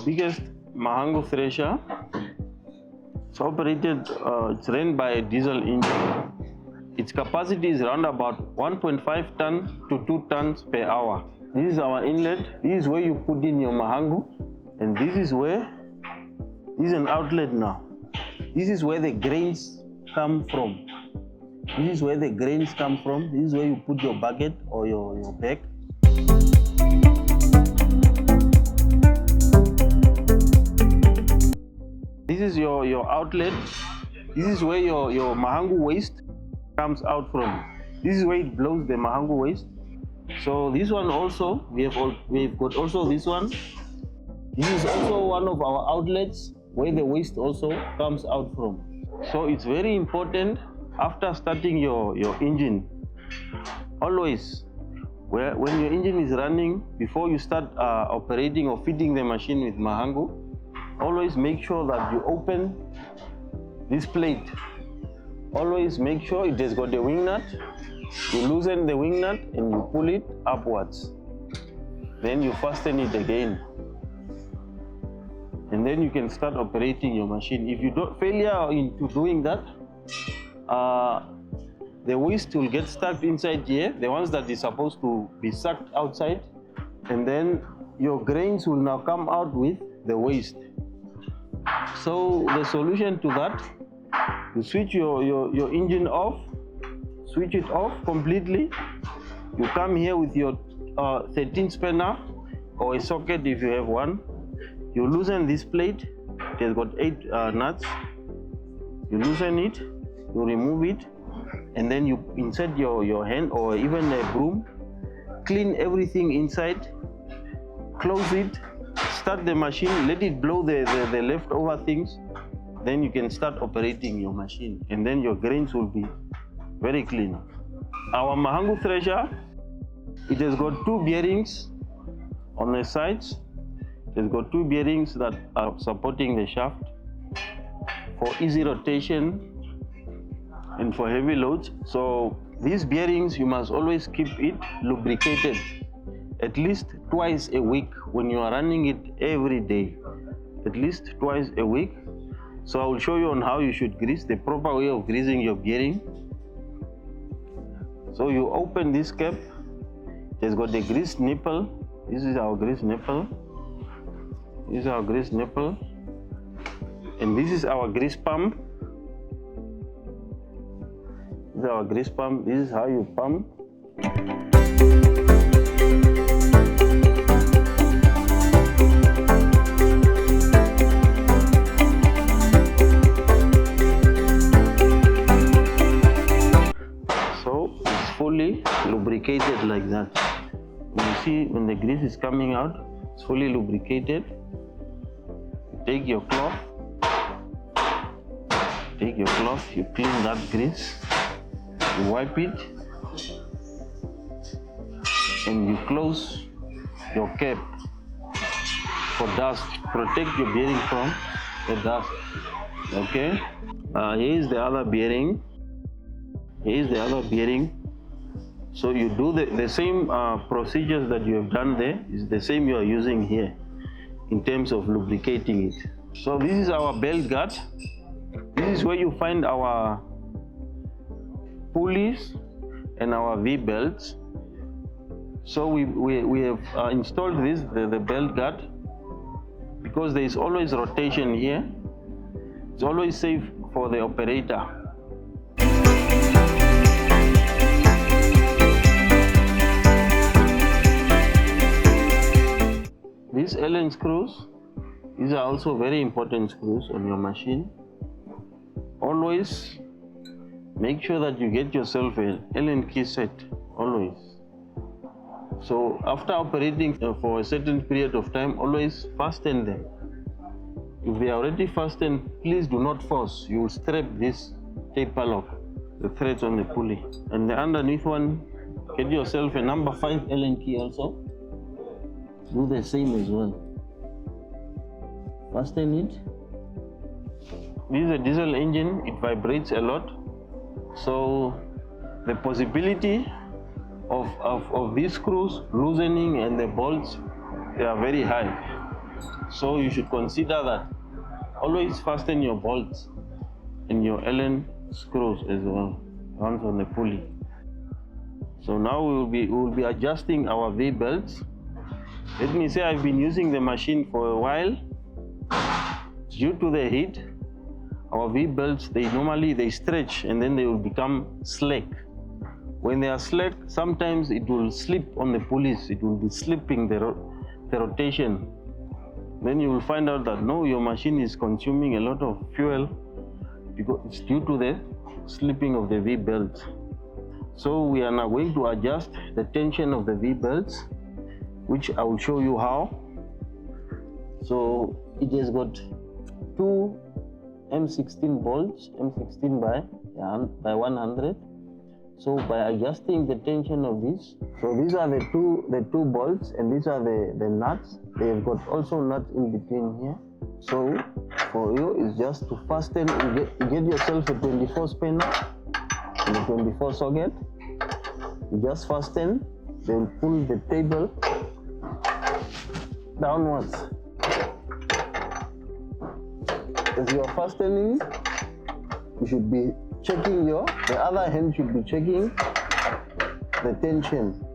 biggest Mahangu Thresher. It's operated, it's run by a diesel engine. Its capacity is around about 1.5 tons to 2 tons per hour. This is our inlet. This is where you put in your Mahangu, and this is an outlet now. This is where the grains come from. This is where the grains come from. This is where you put your bucket or your bag. This is your outlet. This is where your Mahangu waste comes out from. This is where it blows the Mahangu waste. So this one also, we've got also this one. This is also one of our outlets where the waste also comes out from. So it's very important after starting your engine, always, when your engine is running, before you start operating or feeding the machine with Mahangu, always make sure that you open this plate. Always make sure it has got the wing nut. You loosen the wing nut and you pull it upwards. Then you fasten it again. And then you can start operating your machine. If you don't failure into doing that, the waste will get stuck inside here, the ones that is supposed to be sucked outside, and then your grains will now come out with the waste. So the solution to that, you switch your engine off, switch it off completely. You come here with your 13 spanner or a socket if you have one. You loosen this plate, it has got 8 nuts. You loosen it, you remove it, and then you insert your hand or even a broom, clean everything inside, close it, start the machine, let it blow the leftover things, then you can start operating your machine, and then your grains will be very clean. Our Mahangu Thresher, it has got 2 bearings on the sides. It has got 2 bearings that are supporting the shaft for easy rotation and for heavy loads. So these bearings, you must always keep it lubricated at least twice a week when you are running it every day, at least twice a week. So I will show you on how you should grease, the proper way of greasing your bearing. So you open this cap, it has got the grease nipple. This is our grease nipple. This is our grease nipple. And this is our grease pump. This is our grease pump. This is how you pump. So it's fully lubricated like that. When you see when the grease is coming out, it's fully lubricated. You take your cloth. You clean that grease. You wipe it and you close your cap for dust. Protect your bearing from the dust. Okay. Here is the other bearing. So you do the same procedures that you have done there is the same you are using here in terms of lubricating it. So this is our belt guard. This is where you find our pulleys and our V-belts. So we have installed the belt guard because there is always rotation here. It's always safe for the operator. These Allen screws, these are also very important screws on your machine. Always make sure that you get yourself an Allen key set, always. So after operating for a certain period of time, always fasten them. If they are already fastened, please do not force. You will strap this taper lock, the threads on the pulley. And the underneath one, get yourself a number 5 Allen key also. Do the same as well. Fasten it. This is a diesel engine, it vibrates a lot. So the possibility of these screws loosening and the bolts, they are very high. So you should consider that. Always fasten your bolts and your Allen screws as well, ones on the pulley. So now we will be adjusting our V-belts. Let me say I've been using the machine for a while. Due to the heat, our V-belts, they stretch and then they will become slack. When they are slack, sometimes it will slip on the pulleys. It will be slipping the rotation. Then you will find out that no, your machine is consuming a lot of fuel because it's due to the slipping of the V-belts. So we are now going to adjust the tension of the V-belts, which I will show you how. So it has got two M16 bolts, M16 by 100. So by adjusting the tension of this, so these are the two bolts, and these are the nuts. They have got also nuts in between here. So for you, it's just to fasten. You get yourself a 24 spanner and a 24 socket. You just fasten. Then pull the table downwards. As you are fastening, you should be checking the other hand should be checking the tension.